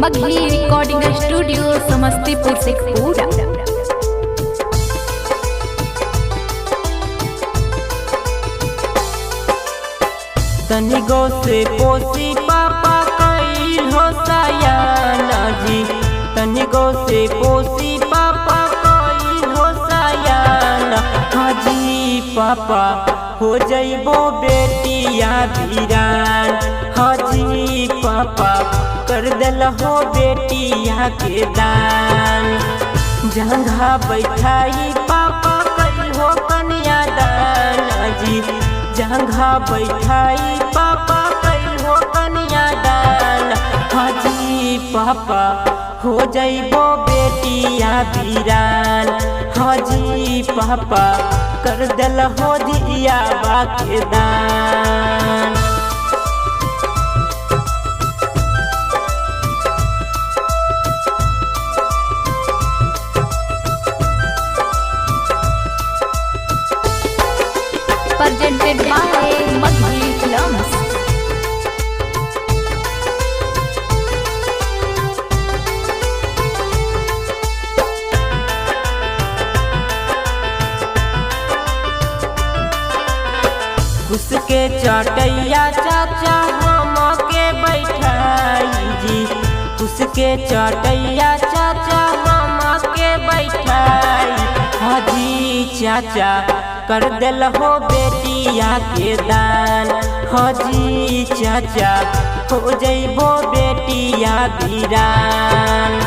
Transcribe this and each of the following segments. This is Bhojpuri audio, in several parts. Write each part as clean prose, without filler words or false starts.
मगही रिकॉर्डिंग स्टूडियो समस्तीपुर से पूरा। तनिगो से पोसी पापा कईल हो सयाना जी, तनिगो से पोसी पापा कईल हो सयाना। हाजी पापा हो जइबो बेटिया वीरान, हाजी पापा कर दिल हो बेटिया के दान। जंघा बैठाई पापा कईल हो कन्यादान जी, जंघा बैठाई पापा कईल हो कन्यादान। हाजी पापा हो जइबो बेटिया वीरान, हाजी पापा कर दिल हो दिया बाके दान। presented by Maghi Films। उसके चटैया चाचा हम के बैठाई जी, उसके चटैया चाचा हम के बैठाई। हाजी चाचा कर दिल हो बेटिया के दान, हाजी चाचा हो जइबो बेटिया वीरान।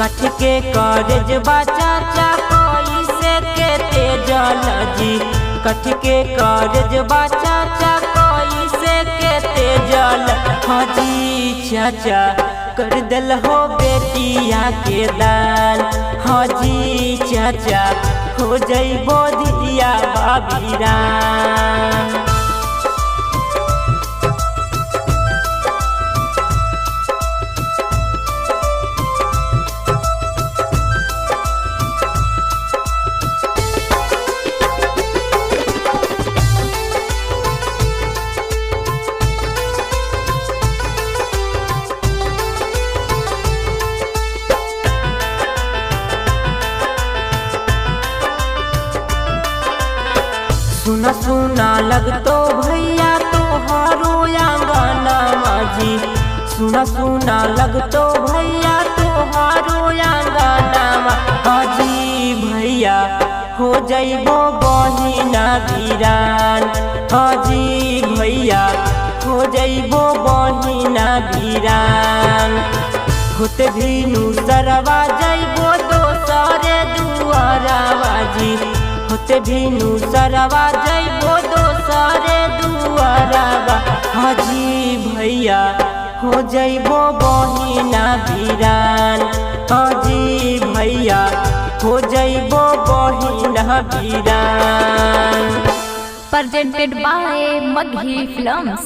कठ के कॉलेज बा चाचा कोई से के तेजल जी, कठ के कॉलेज बा चाचा कोई से के तेजल। हाजी चाचा कर दिल हो बेटिया के दान, हाजी चाचा हो जइबो दिया वीरान। सुना सुना लगतो भैया तोहारो आंगना माजी, सुना सुना लगतो भैया तोहारो आंगना। हाजी भैया हो जइबो बहिना वीरान, हाजी भैया हो जइबो बहिना वीरान। होते भी सरवा जइबो दोसरे दुआरावा जी, होते भी सरवा जइबो दोसरे दुआरावा। हाजी भैया हो जइबो बहिना वीरान, हाजी भैया हो जइबो बहिना वीरान। presented by Maghi Films।